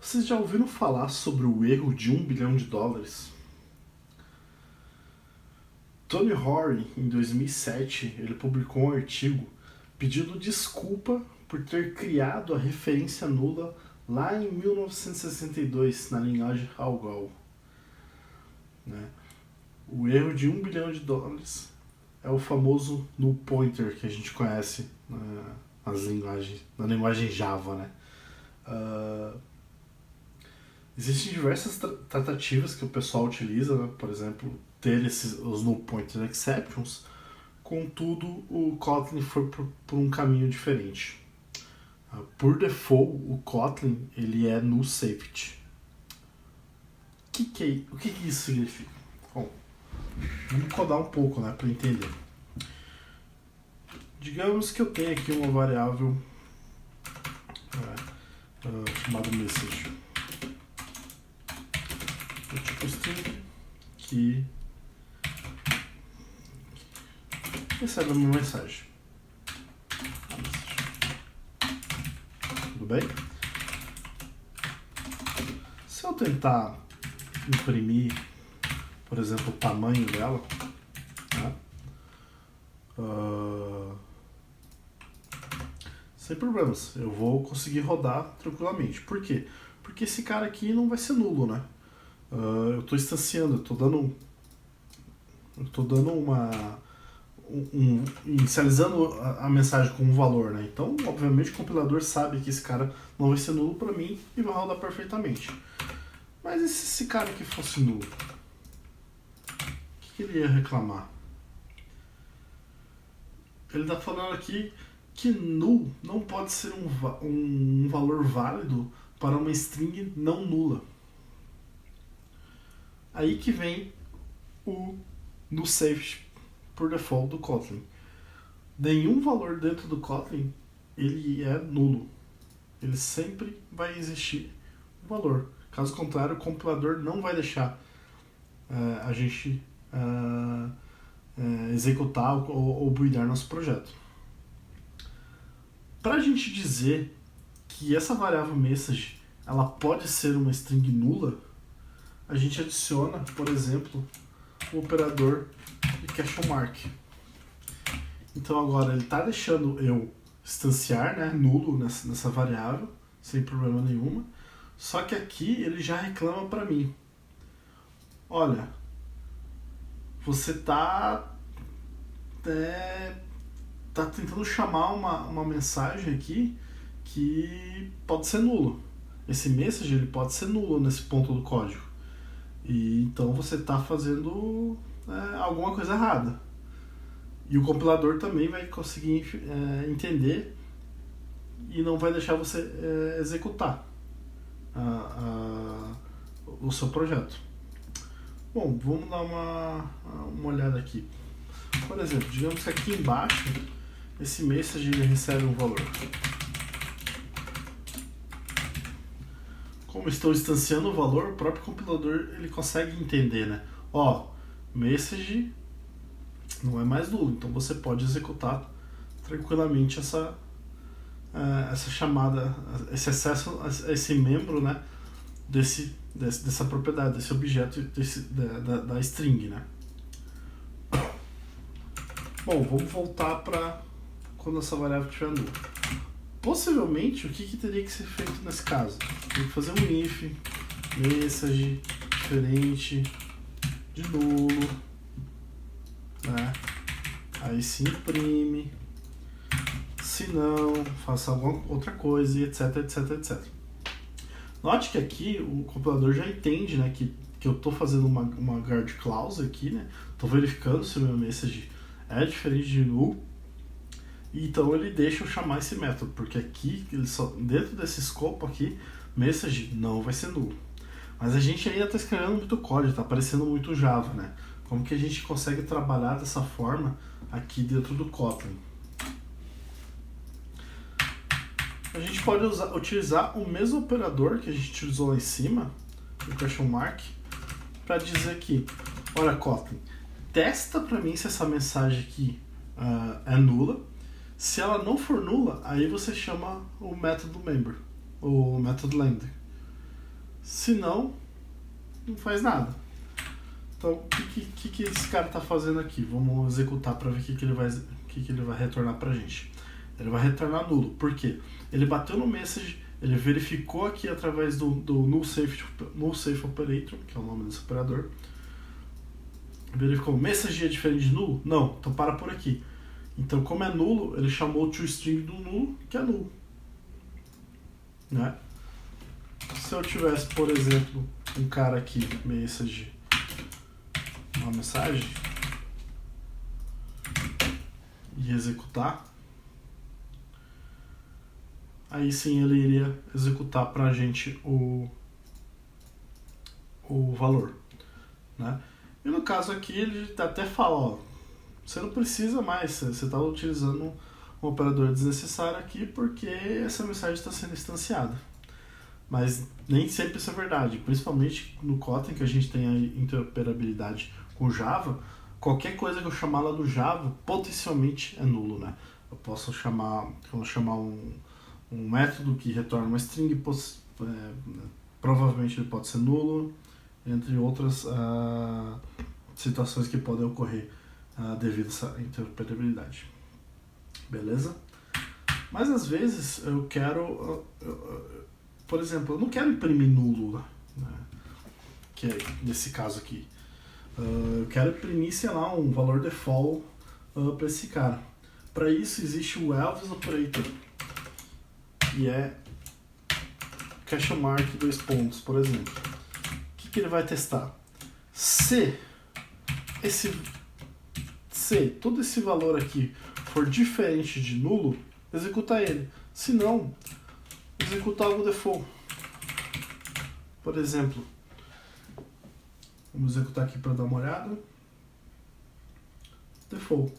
Vocês já ouviram falar sobre o erro de $1 bilhão? Tony Horan, em 2007, ele publicou um artigo pedindo desculpa por ter criado a referência nula lá em 1962 na linguagem ALGOL. Né? O erro de $1 bilhão é o famoso null pointer que a gente conhece na linguagem Java. Né? Existem diversas tratativas que o pessoal utiliza, né? Por exemplo, ter os null pointer exceptions, contudo o Kotlin foi por um caminho diferente. Por default, o Kotlin ele é null safety. O que isso significa? Bom, vamos codar um pouco, né, para entender. Digamos que eu tenho aqui uma variável chamada message, do tipo string, que recebe uma mensagem. Tudo bem? Se eu tentar imprimir, por exemplo, o tamanho dela, né? Sem problemas, eu vou conseguir rodar tranquilamente. Por quê? Porque esse cara aqui não vai ser nulo, né? Eu estou instanciando, eu estou dando inicializando a mensagem com um valor, né? Então, obviamente, o compilador sabe que esse cara não vai ser nulo para mim e vai rodar perfeitamente. Mas e se esse cara aqui fosse nulo? O que ele ia reclamar? Ele está falando aqui que null não pode ser um valor válido para uma string não nula. Aí que vem o null safety por default do Kotlin. Nenhum valor dentro do Kotlin ele é nulo. Ele sempre vai existir um valor. Caso contrário, o compilador não vai deixar a gente executar ou buildar nosso projeto. Para a gente dizer que essa variável message ela pode ser uma string nula, a gente adiciona, por exemplo, o operador de question mark. Então agora ele está deixando eu instanciar, né, nulo nessa variável, sem problema nenhuma. Só que aqui ele já reclama para mim. Olha, você está tentando chamar uma mensagem aqui que pode ser nulo. Esse message ele pode ser nulo nesse ponto do código. E então você está fazendo alguma coisa errada. E o compilador também vai conseguir entender e não vai deixar você executar o seu projeto. Bom, vamos dar uma olhada aqui. Por exemplo, digamos que aqui embaixo esse message ele recebe um valor. Como estou instanciando o valor, o próprio compilador ele consegue entender, né? Message não é mais nulo, então você pode executar tranquilamente essa chamada, esse acesso a esse membro, né? Dessa propriedade, desse objeto, da string, né? Bom, vamos voltar para quando essa variável estiver nula. Possivelmente, o que teria que ser feito nesse caso? Tem que fazer um if, message, diferente, de nulo, né? Aí se imprime, se não, faça alguma outra coisa, etc, etc, etc. Note que aqui o compilador já entende, né, que eu estou fazendo uma guard clause aqui, né? Estou verificando se o meu message é diferente de null. Então ele deixa eu chamar esse método, porque aqui, dentro desse escopo aqui, message não vai ser nulo. Mas a gente ainda está escrevendo muito código, está parecendo muito Java, né? Como que a gente consegue trabalhar dessa forma aqui dentro do Kotlin? A gente pode utilizar o mesmo operador que a gente utilizou lá em cima, o question mark, para dizer que, olha Kotlin, testa para mim se essa mensagem aqui é nula. Se ela não for nula, aí você chama o método member, o método lambda. Se não, não faz nada. Então, o que esse cara está fazendo aqui? Vamos executar para ver o que ele vai retornar para a gente. Ele vai retornar nulo. Por quê? Ele bateu no message, ele verificou aqui através do null safe operator, que é o nome desse operador. Verificou, o message é diferente de nulo? Não, então para por aqui. Então, como é nulo, ele chamou o toString do nulo, que é nulo. Né? Se eu tivesse, por exemplo, um cara aqui, message, uma mensagem, e executar, aí sim ele iria executar para a gente o valor. Né? E no caso aqui ele até fala, ó, você não precisa mais, você está utilizando um operador desnecessário aqui porque essa mensagem está sendo instanciada. Mas nem sempre isso é verdade, principalmente no Kotlin, que a gente tem a interoperabilidade com Java. Qualquer coisa que eu chamar lá do Java, potencialmente é nulo, né? Eu posso chamar, quando eu chamar um método que retorna uma string, provavelmente ele pode ser nulo, entre outras situações que podem ocorrer devido a essa interoperabilidade. Beleza? Mas às vezes eu quero, por exemplo, eu não quero imprimir nulo, né? Que é nesse caso aqui. Eu quero imprimir, sei lá, um valor default para esse cara. Para isso existe o else operator, que é question mark 2 pontos, por exemplo. O que ele vai testar? Se todo esse valor aqui for diferente de nulo, executa ele. Se não, executa algo default. Por exemplo, vamos executar aqui para dar uma olhada. Default.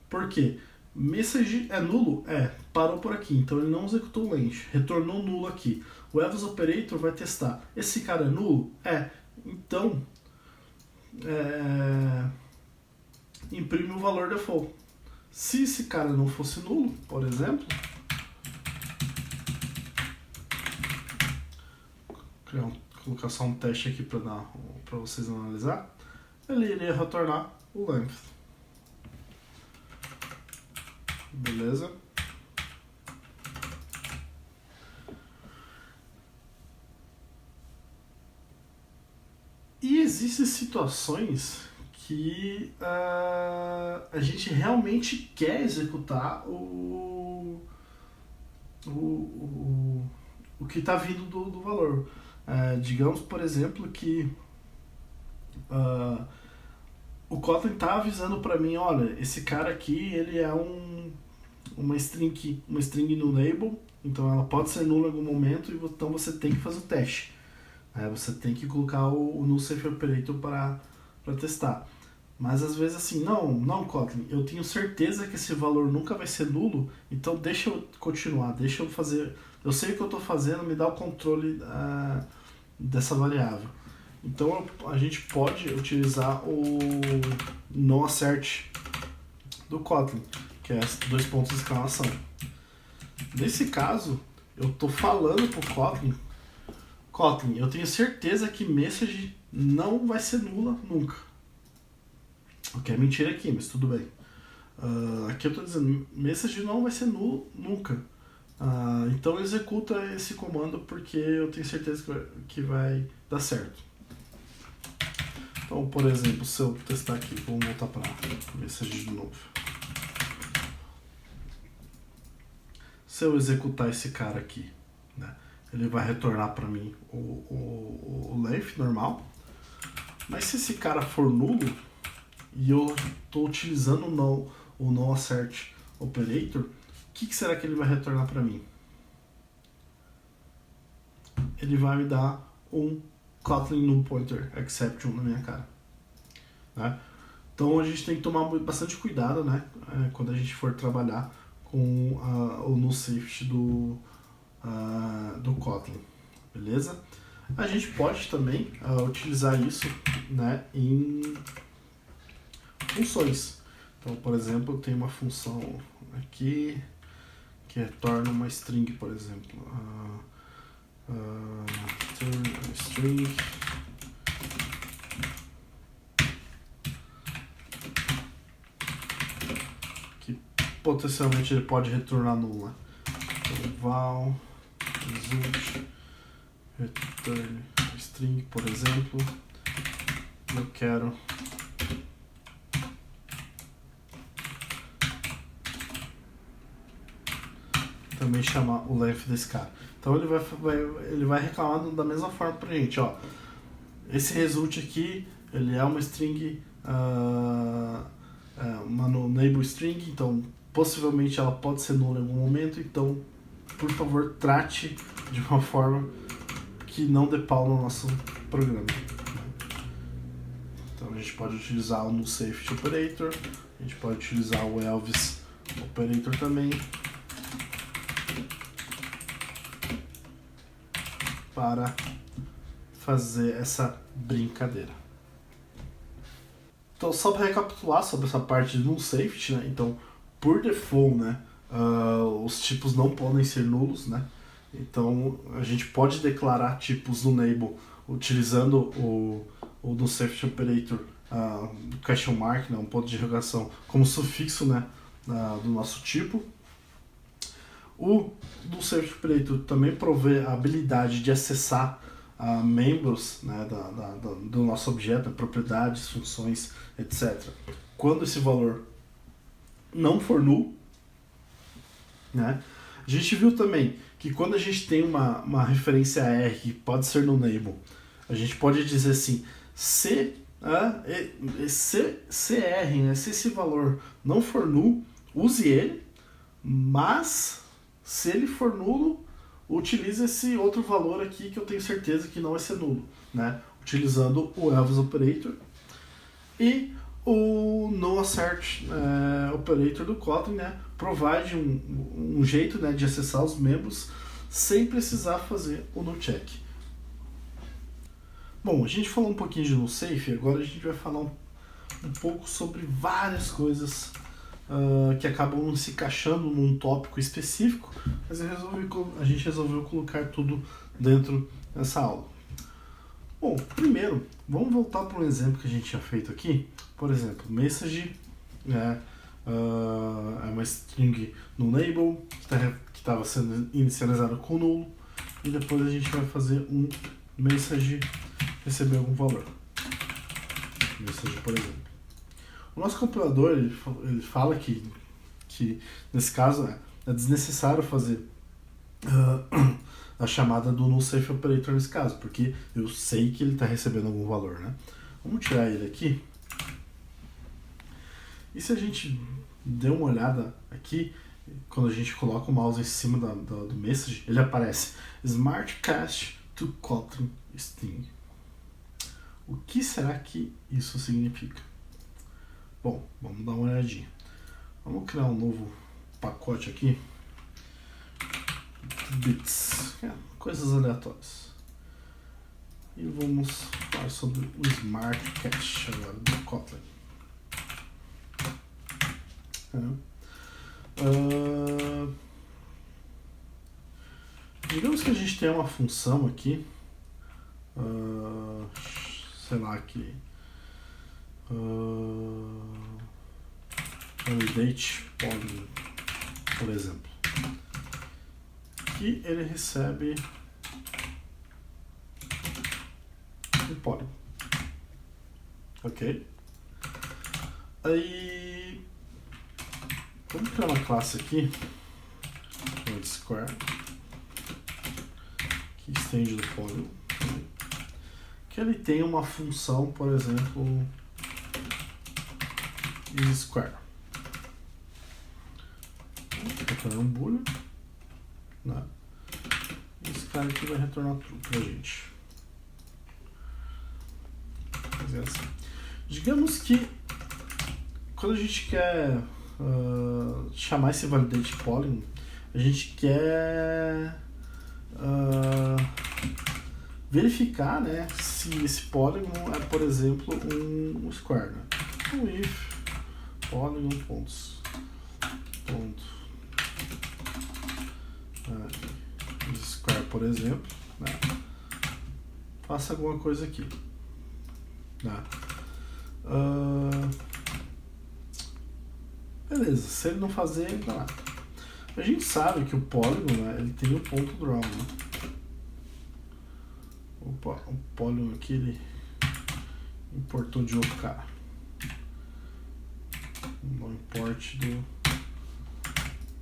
Por quê? Message é nulo? Parou por aqui, então ele não executou o length, retornou nulo aqui. O else operator vai testar. Esse cara é nulo? Então imprime o valor default. Se esse cara não fosse nulo, por exemplo, colocar só um teste aqui para vocês analisar, ele iria retornar o length. Beleza? E existem situações que a gente realmente quer executar o que está vindo do valor. Digamos, por exemplo, que o Kotlin está avisando para mim, olha, esse cara aqui ele é uma string no label, então ela pode ser nula em algum momento, e então você tem que fazer o teste. Você tem que colocar o null safe operator para testar. Mas às vezes assim, não Kotlin, eu tenho certeza que esse valor nunca vai ser nulo, então deixa eu continuar, deixa eu fazer, eu sei o que eu estou fazendo, me dá o controle dessa variável. Então a gente pode utilizar o noAssert do Kotlin, que é 2 pontos de exclamação. Nesse caso, eu estou falando para o Kotlin, eu tenho certeza que message não vai ser nula nunca. O que é mentira aqui, mas tudo bem. Aqui eu estou dizendo, message não vai ser nulo nunca. Então executa esse comando porque eu tenho certeza que vai dar certo. Então, por exemplo, se eu testar aqui, vamos voltar para message de novo. Se eu executar esse cara aqui, né, ele vai retornar para mim o length normal. Mas se esse cara for nulo e eu estou utilizando o noAssert operator, o que será que ele vai retornar para mim? Ele vai me dar um Kotlin null pointer exception na minha cara. Né? Então a gente tem que tomar bastante cuidado, né, quando a gente for trabalhar com o null safety do Kotlin. Beleza? A gente pode também utilizar isso, né, em funções. Então, por exemplo, tem uma função aqui que retorna uma string, por exemplo. string, que potencialmente ele pode retornar null, né? Então, val result return string, por exemplo. Eu quero também chamar o length desse cara. Então ele vai reclamar da mesma forma pra gente, ó. Esse result aqui, ele é uma string, uma enable string, então possivelmente ela pode ser null em algum momento, então por favor trate de uma forma que não dê pau no nosso programa. Então a gente pode utilizar o nullSafety operator, a gente pode utilizar o else operator também, para fazer essa brincadeira. Então, só para recapitular sobre essa parte de nullSafety, né? Então, por default, né, os tipos não podem ser nulos, né? Então, a gente pode declarar tipos no enable utilizando o nullSafety operator, question mark, né, um ponto de interrogação, como sufixo, né, do nosso tipo. O nullSafety operator também provê a habilidade de acessar membros, né, do nosso objeto, propriedades, funções, etc. Quando esse valor não for null, né? A gente viu também que quando a gente tem uma referência a R que pode ser no enable, a gente pode dizer assim, se R, né, se esse valor não for null, use ele, mas se ele for nulo, utilize esse outro valor aqui que eu tenho certeza que não vai ser nulo, né? Utilizando o else operator e o noAssert operator do Kotlin, né? Provide um jeito, né, de acessar os membros sem precisar fazer o nullCheck. Bom, a gente falou um pouquinho de nullSafe, agora a gente vai falar um pouco sobre várias coisas que acabam se encaixando num tópico específico, mas a gente resolveu colocar tudo dentro dessa aula. Bom, primeiro, vamos voltar para um exemplo que a gente tinha feito aqui. Por exemplo, message, né, é uma string no enable que estava sendo inicializada com null, e depois a gente vai fazer um message receber algum valor. Message, por exemplo. O nosso compilador ele fala que nesse caso é desnecessário fazer a chamada do nullSafe operator nesse caso, porque eu sei que ele está recebendo algum valor, né? Vamos tirar ele aqui. E se a gente der uma olhada aqui, quando a gente coloca o mouse em cima do message, ele aparece Smart Cast to Kotlin String. O que será que isso significa? Bom, vamos dar uma olhadinha. Vamos criar um novo pacote aqui. Bits, coisas aleatórias. E vamos falar sobre o Smart Cache agora do Kotlin. Digamos que a gente tem uma função aqui, sei lá, que validate poly, por exemplo, que ele recebe um poly, ok? Aí vamos criar uma classe aqui, square, que estende do poly, que ele tem uma função, por exemplo, isSquare. Retornar um boolean, né? Esse cara aqui vai retornar true pra gente. Fazer assim. Digamos que quando a gente quer chamar esse validate poly, a gente quer verificar, né, se esse polygon é, por exemplo, um square, né? Um if polygon ponto square, por exemplo, né, faça alguma coisa aqui. Tá? Beleza, se ele não fazer, ele tá lá. A gente sabe que o polígono, né, ele tem o ponto draw, né? Opa, o polígono aqui ele importou de outro cara. No import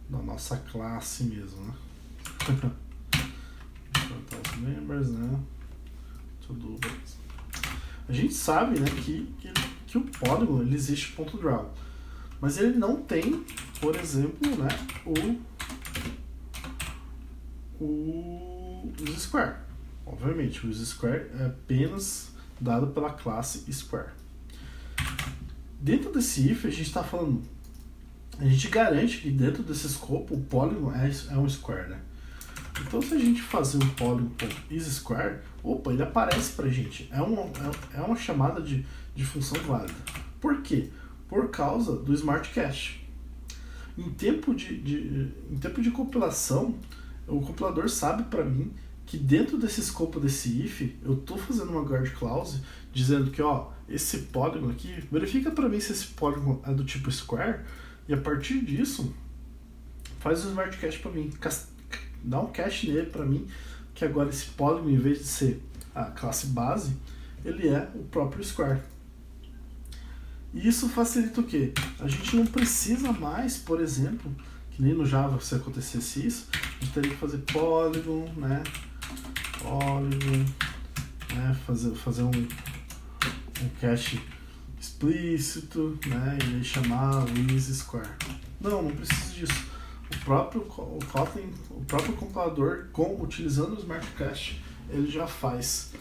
da nossa classe mesmo, né? Importar os members, né? Tudo bem. A gente sabe, né, que o polígono ele existe ponto draw, mas ele não tem, por exemplo, né, os square. Obviamente, o square é apenas dado pela classe square. Dentro desse if, a gente está falando, a gente garante que dentro desse escopo o polígono é um square, né? Então, se a gente fazer um polígono.isSquare, opa, ele aparece pra gente. É uma chamada de função válida. Por quê? Por causa do Smart Cache. Em tempo de compilação, o compilador sabe para mim que dentro desse escopo desse if, eu estou fazendo uma guard clause dizendo que, ó, esse polígono aqui, verifica para mim se esse polígono é do tipo square, e a partir disso, faz o Smart Cache para mim. Dá um cache nele para mim, que agora esse polígono, em vez de ser a classe base, ele é o próprio square. E isso facilita o quê? A gente não precisa mais, por exemplo, que nem no Java se acontecesse isso, a gente teria que fazer polygon, né? Polygon, né? Fazer um cache explícito, né? E aí chamar o isSquare. Não precisa disso. O próprio Kotlin, o próprio compilador, utilizando o Smart Cache, ele já faz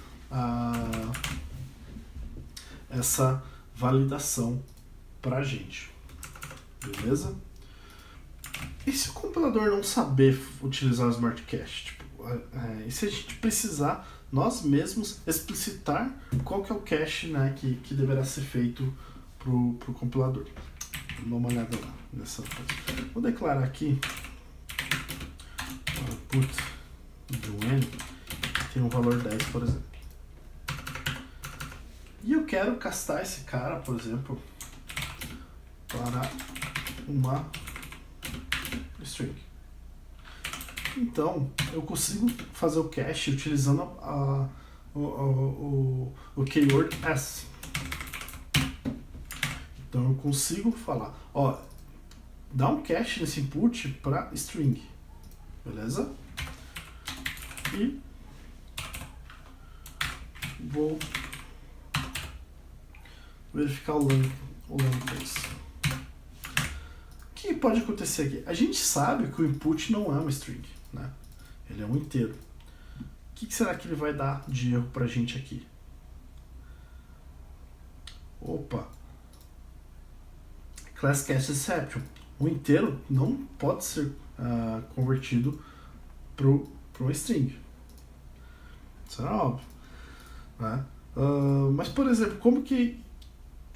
essa validação pra gente. Beleza? E se o compilador não saber utilizar o Smart Cache? E se a gente precisar nós mesmos explicitar qual que é o cache, né, que deverá ser feito pro compilador? Vamos dar uma olhada lá nessa coisa. Vou declarar aqui output do n tem um valor 10, por exemplo. E eu quero castar esse cara, por exemplo, para uma string. Então, eu consigo fazer o cache utilizando o keyword s. Então eu consigo falar, ó, dá um cache nesse input para string, beleza? E vou verificar o length. O que pode acontecer aqui? A gente sabe que o input não é uma string, né? Ele é um inteiro. O que será que ele vai dar de erro pra gente aqui? Opa! Class Cache Exception. O inteiro não pode ser convertido para uma string. Isso é óbvio. Né? Mas, por exemplo, como que...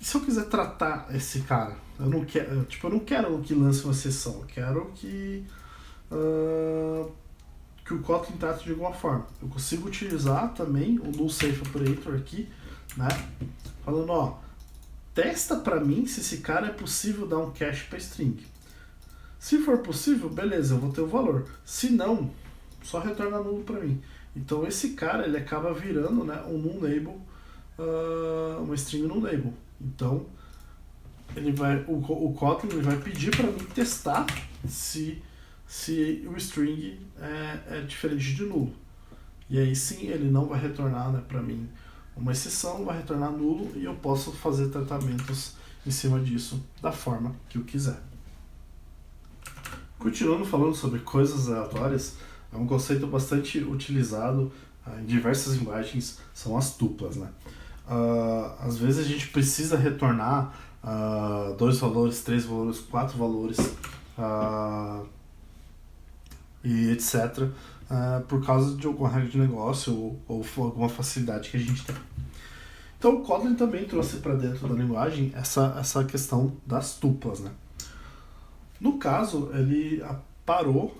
Se eu quiser tratar esse cara, eu não quero que lance uma sessão, eu quero que o Kotlin trate de alguma forma. Eu consigo utilizar também o null safe operator aqui, né? Falando, ó, testa para mim se esse cara é possível dar um cache para string. Se for possível, beleza, eu vou ter o valor. Se não, só retorna nulo para mim. Então esse cara ele acaba virando, né, um null label, uma string null label. Então o Kotlin ele vai pedir para mim testar se o string é diferente de nulo. E aí sim ele não vai retornar, né, para mim uma exceção, vai retornar nulo e eu posso fazer tratamentos em cima disso da forma que eu quiser. Continuando falando sobre coisas aleatórias, é um conceito bastante utilizado em diversas linguagens, são as tuplas, né? Às vezes a gente precisa retornar 2 valores, 3 valores, 4 valores e etc. Por causa de alguma regra de negócio ou alguma facilidade que a gente tem. Então o Kotlin também trouxe para dentro da linguagem essa questão das tuplas, né? No caso, ele parou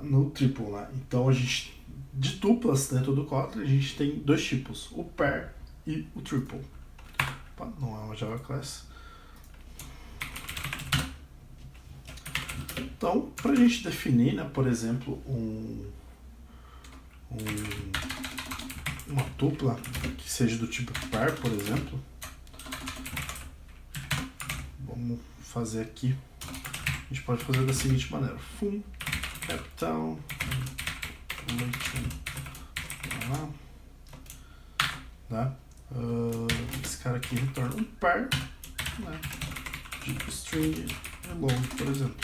no triple, né? Então a gente de duplas dentro do Kotlin, a gente tem dois tipos, o pair e o triple. Opa, não é uma Java Class. Então, para a gente definir, né, por exemplo, uma tupla que seja do tipo pair, por exemplo, vamos fazer aqui. A gente pode fazer da seguinte maneira: fun capital né? Esse cara aqui retorna um pair, né, de string hello, por exemplo.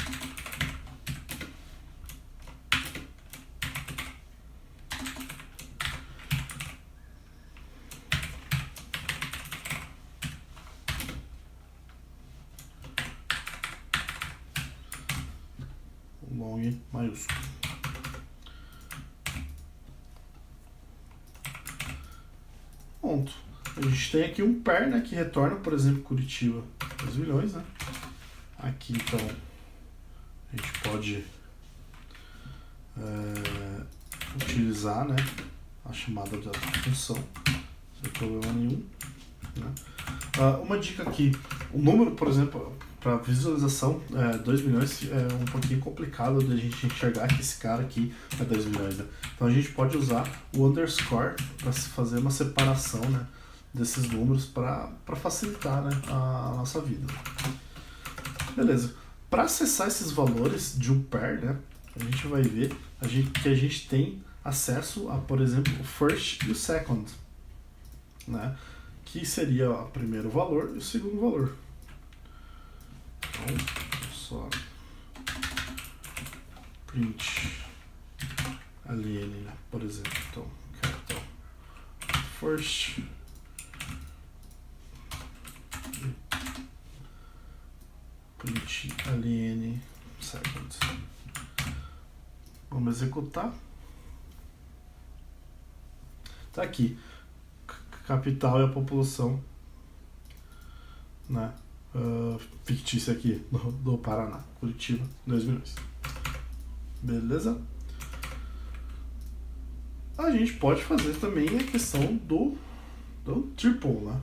Long maiúsculo. Ponto. A gente tem aqui um pair, né, que retorna, por exemplo, Curitiba 2 milhões, né? Aqui, então, a gente pode utilizar, né, a chamada da função, sem problema nenhum, né? Uma dica aqui, o número, por exemplo, para visualização, 2 milhões é um pouquinho complicado de a gente enxergar que esse cara aqui é 2 milhões, né? Então a gente pode usar o underscore para fazer uma separação, né, desses números para facilitar, né, a nossa vida. Beleza. Para acessar esses valores de um pair, né, a gente vai ver que a gente tem acesso a, por exemplo, o first e o second, né, que seria o primeiro valor e o segundo valor. Então, só print alien, né, por exemplo. Então, capital first print alien second. Vamos executar. Tá aqui, capital e a população, né, fictícia aqui do Paraná, Curitiba, 2 milhões. Beleza? A gente pode fazer também a questão do triple, né?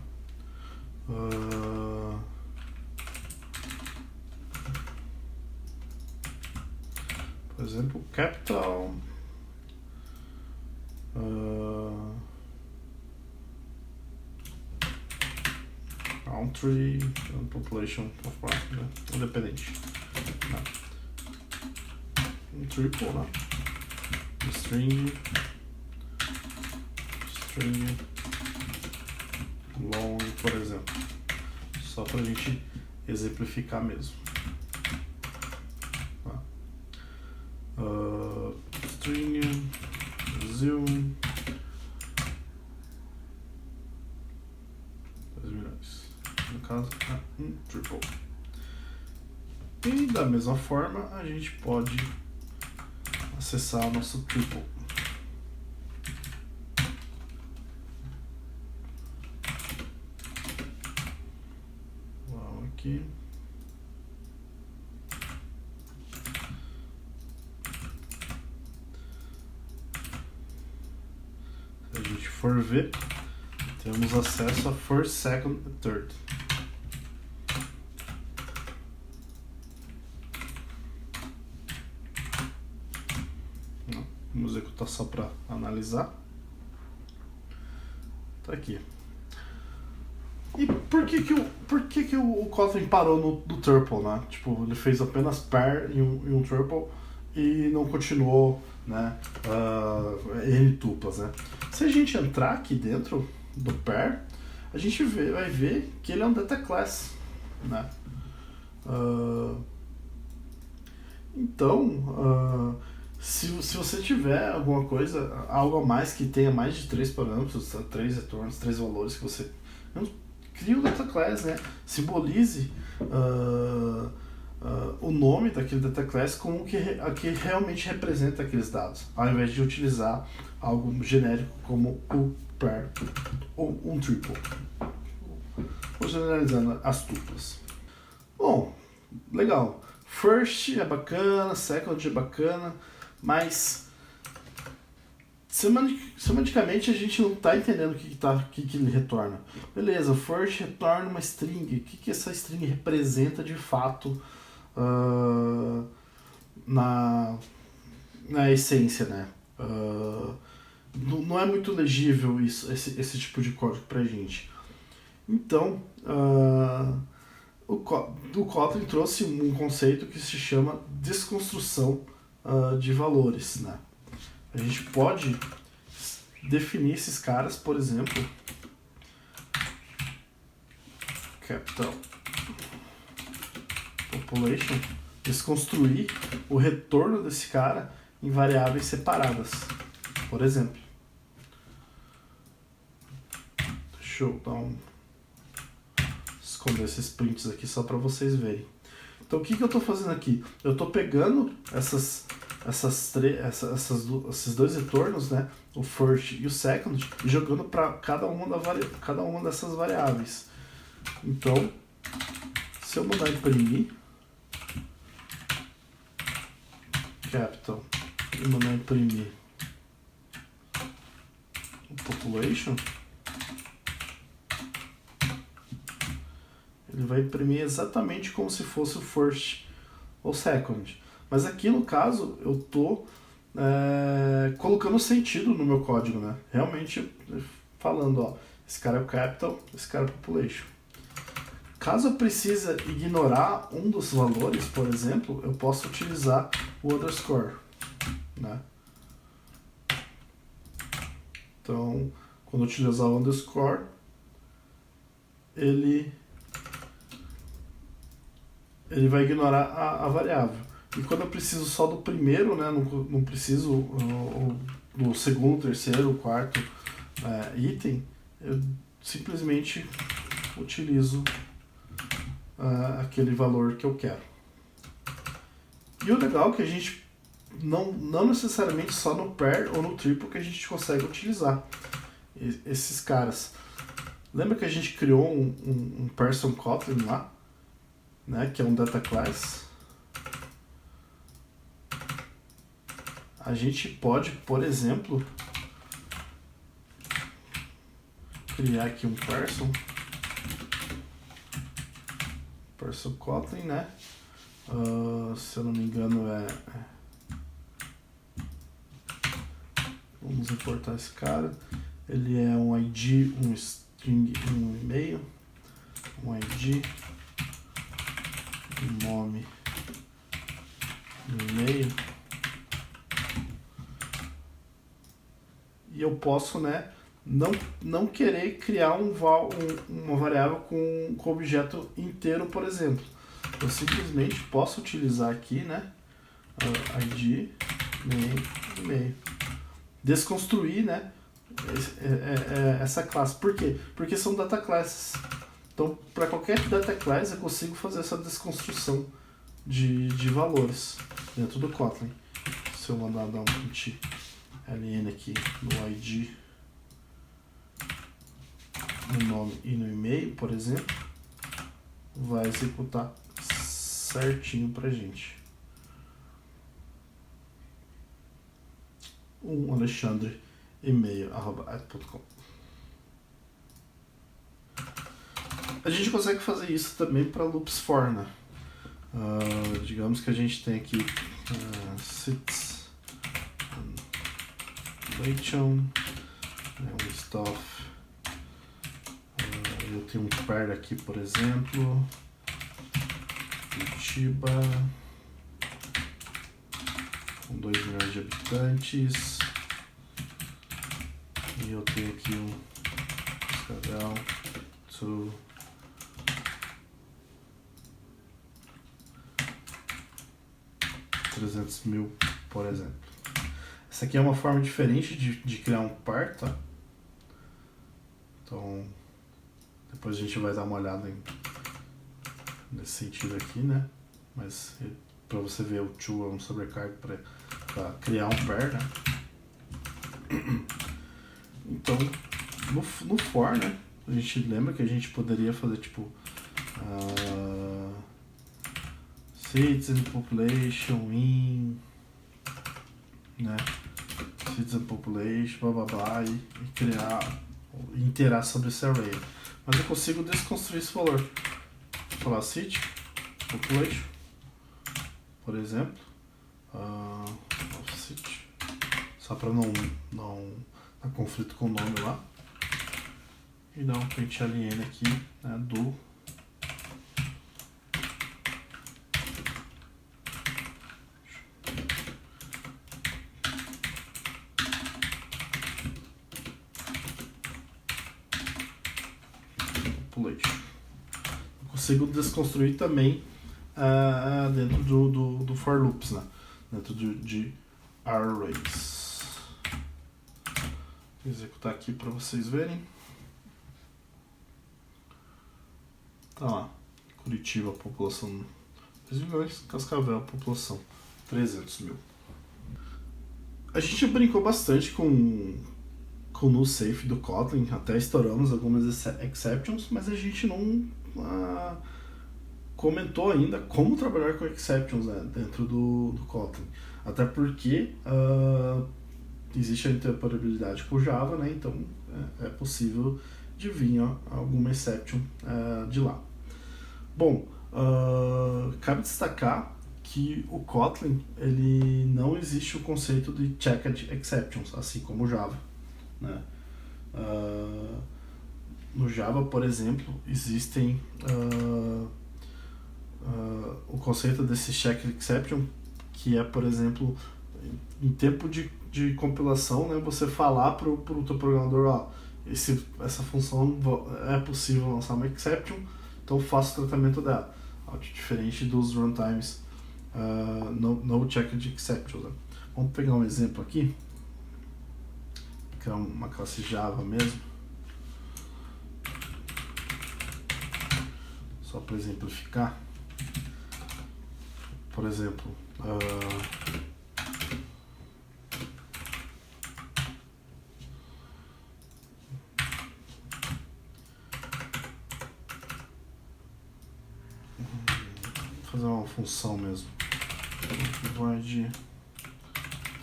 Por exemplo, capital, country and population of Paraná, né? Independente. Né? Um triple, né? String long, por exemplo, só para a gente exemplificar mesmo. Tá? String Brasil 2 milhões, no caso é um triple. E da mesma forma a gente pode acessar o nosso triple. Vamos aqui. Se a gente for ver, temos acesso a first, second e third. Vamos executar só para analisar. Tá aqui. E por que o Kotlin parou no tuple, né? Tipo, ele fez apenas pair e um tuple e não continuou, né, N tuplas, né? Se a gente entrar aqui dentro do pair, a gente vai ver que ele é um data class, né? Então, se você tiver alguma coisa, algo a mais que tenha mais de 3 parâmetros, 3 retornos, 3 valores que você cria o data class, né? Simbolize o nome daquele data class como que realmente representa aqueles dados, ao invés de utilizar algo genérico como o pair ou um triple. Vou generalizando as tuplas. Bom, legal. First é bacana, second é bacana, mas Semanticamente a gente não está entendendo o que ele retorna. Beleza, o first retorna uma string. O que essa string representa de fato na essência, né? Não é muito legível esse tipo de código pra gente. Então, o Kotlin trouxe um conceito que se chama desconstrução de valores, né? A gente pode definir esses caras, por exemplo, capital population, desconstruir o retorno desse cara em variáveis separadas, por exemplo. Deixa eu esconder esses prints aqui só para vocês verem. Então o que eu estou fazendo aqui? Eu estou pegando esses dois retornos, né, o first e o second, e jogando para cada uma dessas variáveis. Então, se eu mandar imprimir capital e mandar imprimir o population, ele vai imprimir exatamente como se fosse o first ou second. Mas aqui no caso eu estou colocando sentido no meu código, né? Realmente falando, ó, esse cara é o capital, esse cara é o population. Caso eu precise ignorar um dos valores, por exemplo, eu posso utilizar o underscore, né? Então, quando eu utilizar o underscore, ele vai ignorar a variável. E quando eu preciso só do primeiro, né, não preciso do segundo, terceiro, quarto item, eu simplesmente utilizo aquele valor que eu quero. E o legal é que a gente não necessariamente só no pair ou no triple que a gente consegue utilizar esses caras. Lembra que a gente criou um person Kotlin lá, né, que é um data class? A gente pode, por exemplo, criar aqui um person Kotlin, né? Se eu não me engano vamos importar esse cara. Ele é um ID, um string, um e-mail, um ID, um nome, um e-mail. E eu posso, né, não querer criar uma variável com objeto inteiro, por exemplo. Eu simplesmente posso utilizar aqui, né, ID, name, e-mail. Desconstruir, né, essa classe. Por quê? Porque são data classes. Então, para qualquer data class, eu consigo fazer essa desconstrução de valores dentro do Kotlin. Se eu mandar dar um print ln aqui no ID, no nome e no e-mail, por exemplo, vai executar certinho pra gente. Alexandre e-mail@@.com. A gente consegue fazer isso também para loops for, né? Digamos que a gente tem aqui sits Leighton, um stuff. Eu tenho um pair aqui, por exemplo, Curitiba, com 2 milhões de habitantes, e eu tenho aqui um Cascavel to 300 mil, por exemplo. Essa aqui é uma forma diferente de criar um par, tá? Então, depois a gente vai dar uma olhada nesse sentido aqui, né? Mas para você ver, o to é um sobrecargo para criar um pair, né? Então, no for, né? A gente lembra que a gente poderia fazer tipo citizen population in, né? citizen population, blá blá blá, e criar, iterar sobre esse array. Mas eu consigo desconstruir esse valor. Vou falar city population, por exemplo, city, só para não dar conflito com o nome lá, e dar um print alien aqui, né, do population. Eu consigo desconstruir também dentro do for loops, né? Dentro de arrays. Vou executar aqui para vocês verem. Tá lá, Curitiba, população 2 milhões, Cascavel, população 300 mil. A gente brincou bastante com o null safe do Kotlin, até estouramos algumas exceptions, mas a gente não comentou ainda como trabalhar com exceptions, né, dentro do Kotlin. Até porque existe a interoperabilidade com o Java, né, então é possível de vir alguma exception de lá. Bom, cabe destacar que o Kotlin, ele não existe o conceito de checked exceptions, assim como o Java, né? No Java, por exemplo, existem o conceito desse checked exception, que é, por exemplo, em tempo de compilação, né, você falar para o teu programador, ó, essa função é possível lançar uma exception, então faço o tratamento dela, diferente dos runtimes no checked exceptions, né? Vamos pegar um exemplo aqui, que é uma classe Java mesmo, só para exemplificar. Por exemplo, fazer uma função mesmo, void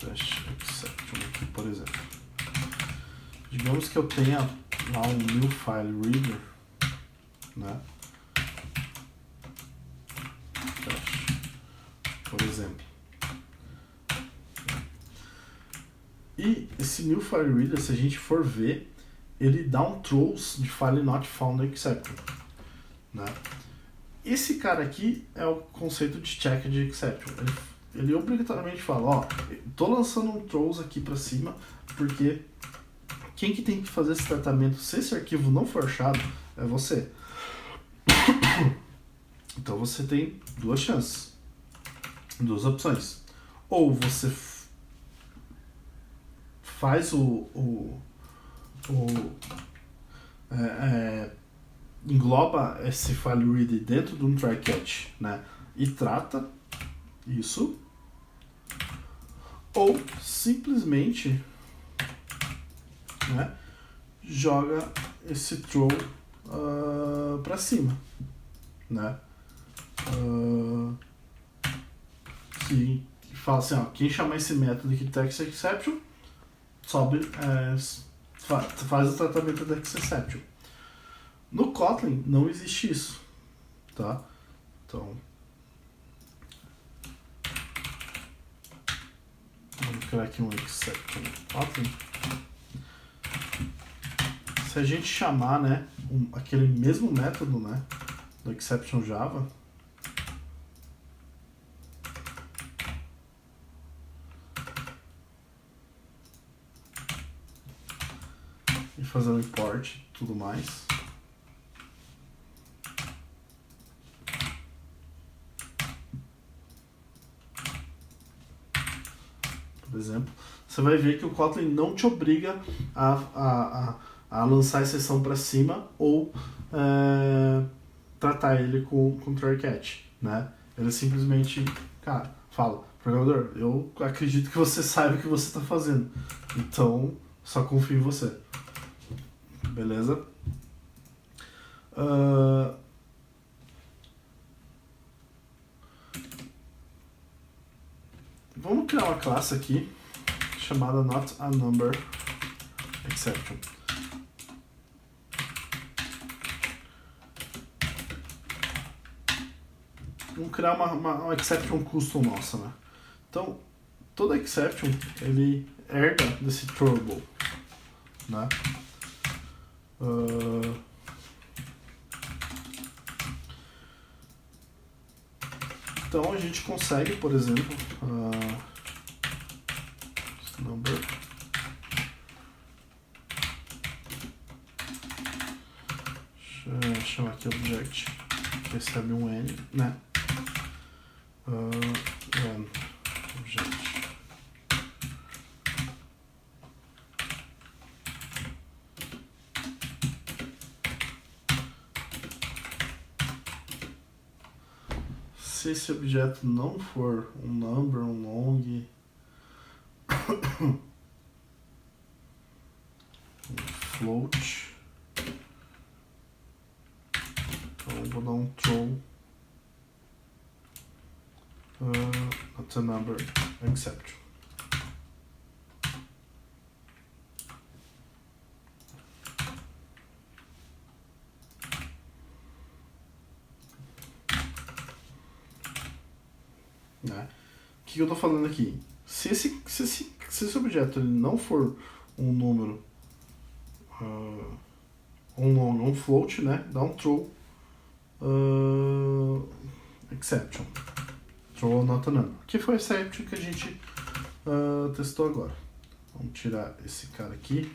test exception aqui, por exemplo. Digamos que eu tenha lá um new file reader, né? Por exemplo. E esse new file reader, se a gente for ver, ele dá um throws de file not found exception, né? Esse cara aqui é o conceito de checked exception. Ele obrigatoriamente fala, ó, tô lançando um throws aqui para cima, porque quem que tem que fazer esse tratamento se esse arquivo não for achado é você. Então você tem duas chances, duas opções. Ou você faz engloba esse file reader dentro de um try catch, né, e trata isso, ou simplesmente, né, joga esse throw para cima, né, que fala assim, ó, quem chamar esse método aqui de text exception sobe, faz o tratamento da exception. No Kotlin não existe isso, tá? Então, vamos criar aqui um exception no Kotlin. Se a gente chamar, né, aquele mesmo método, né, do exception Java, e fazer o import e tudo mais, por exemplo, você vai ver que o Kotlin não te obriga a lançar a exceção para cima ou tratar ele com try catch, né? Ele simplesmente, cara, fala, programador, eu acredito que você sabe o que você está fazendo, então só confio em você, beleza? Vamos criar uma classe aqui chamada not a number exception. Vamos criar uma exception custom nossa, né? Então, toda exception, ele herda desse throwable, né? Então, a gente consegue, por exemplo, number chamar aqui object que recebe um n, né? When object se esse objeto não for um number, um long, um float, então eu vou dar um throw not a number exception. Né? O que eu estou falando aqui? Se esse objeto ele não for um número, um long, um float, né? Dá um throw exception. Throw not a number. Que foi a exception que a gente testou agora. Vamos tirar esse cara aqui,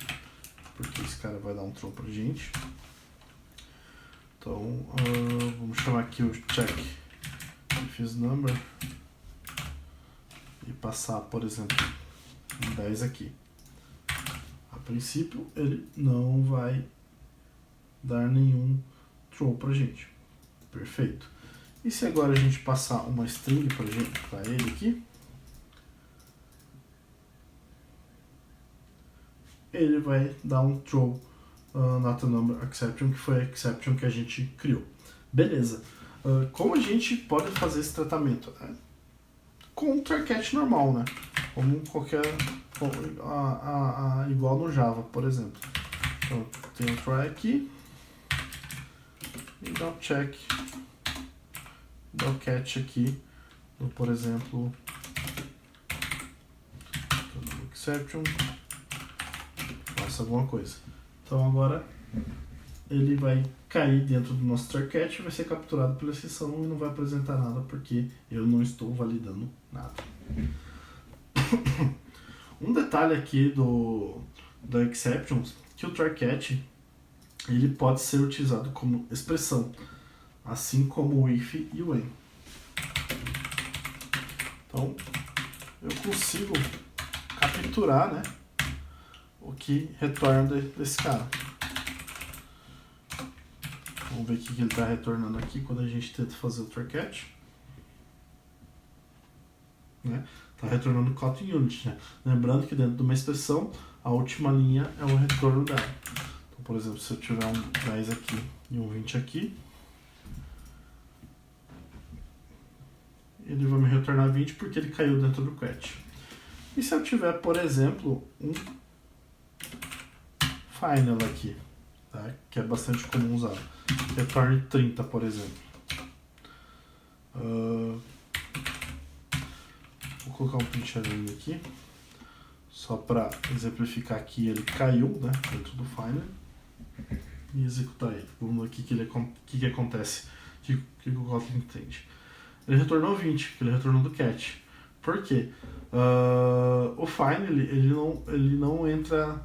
porque esse cara vai dar um throw pra gente. Então, vamos chamar aqui o check if is number e passar, por exemplo, um 10 aqui. A princípio, ele não vai dar nenhum throw pra gente. Perfeito. E se agora a gente passar uma string para ele aqui, ele vai dar um throw not a number exception, que foi a exception que a gente criou. Beleza. Como a gente pode fazer esse tratamento? Com um try catch normal, né? Como qualquer... igual no Java, por exemplo. Então, tem um try aqui e dá um check, dá um catch aqui, por exemplo, exception, faça alguma coisa. Então agora ele vai cair dentro do nosso try catch, vai ser capturado pela exceção e não vai apresentar nada porque eu não estou validando nada. Um detalhe aqui da exceptions, que o try catch ele pode ser utilizado como expressão, assim como o if e o when. Então, eu consigo capturar, né, o que retorna desse cara. Vamos ver o que ele está retornando aqui quando a gente tenta fazer o try catch. Né? Está retornando caught unit, né? Lembrando que dentro de uma expressão, a última linha é o retorno dela. Então, por exemplo, se eu tiver um 10 aqui e um 20 aqui, ele vai me retornar 20 porque ele caiu dentro do catch. E se eu tiver, por exemplo, um final aqui, tá? Que é bastante comum usar, retorne 30, por exemplo. Vou colocar um print array aqui, só para exemplificar que ele caiu, né, dentro do final, e executar ele. Vamos ver o que acontece, o que o Kotlin entende. Ele retornou 20, que ele retornou do catch. Por quê? O final ele não entra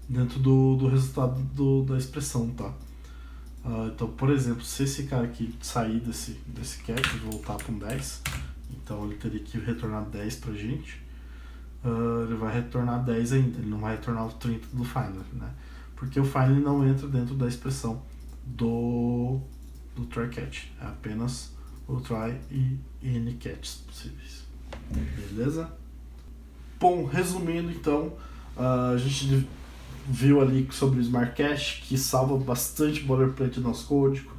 dentro do resultado da expressão, tá? Então, por exemplo, se esse cara aqui sair desse catch e voltar para um 10, então ele teria que retornar 10 pra gente. Ele vai retornar 10 ainda, ele não vai retornar o 30 do final, né? Porque o final não entra dentro da expressão do try catch, é apenas o try e n catches possíveis. Beleza? Bom, resumindo então, a gente viu ali sobre o Smart Cache, que salva bastante boilerplate do nosso código.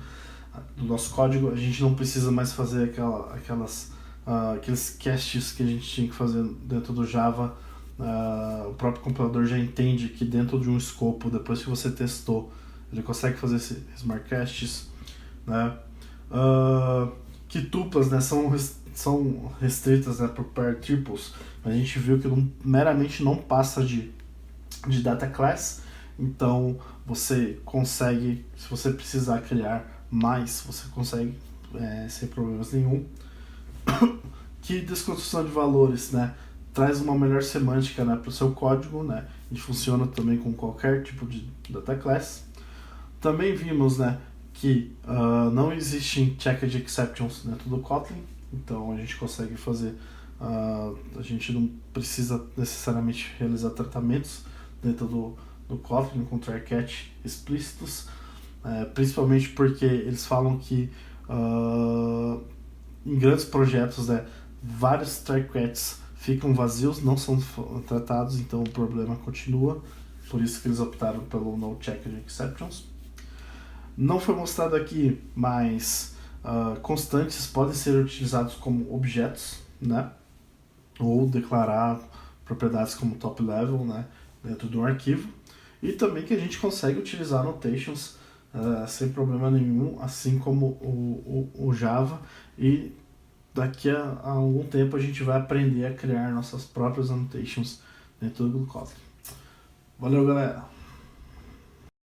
A gente não precisa mais fazer aquelas aqueles caches que a gente tinha que fazer dentro do Java, o próprio compilador já entende que dentro de um escopo, depois que você testou, ele consegue fazer esses smart caches, né? Que tuplas, né, são restritas, né, por pair triples. A gente viu que meramente não passa de data class, então você consegue, se você precisar criar mais, você consegue sem problemas nenhum. Que desconstrução de valores, né, traz uma melhor semântica, né, para o seu código, né, e funciona também com qualquer tipo de data class. Também vimos, né, que não existem checked exceptions dentro do Kotlin, então a gente consegue fazer, a gente não precisa necessariamente realizar tratamentos dentro do Kotlin com try catch explícitos, principalmente porque eles falam que em grandes projetos, né, vários try catches ficam vazios, não são tratados, então o problema continua, por isso que eles optaram pelo no checked exceptions. Não foi mostrado aqui, mas constantes podem ser utilizados como objetos, né? Ou declarar propriedades como top level, né, dentro de um arquivo. E também que a gente consegue utilizar annotations sem problema nenhum, assim como o Java. E daqui a algum tempo a gente vai aprender a criar nossas próprias annotations dentro do Kotlin. Valeu, galera!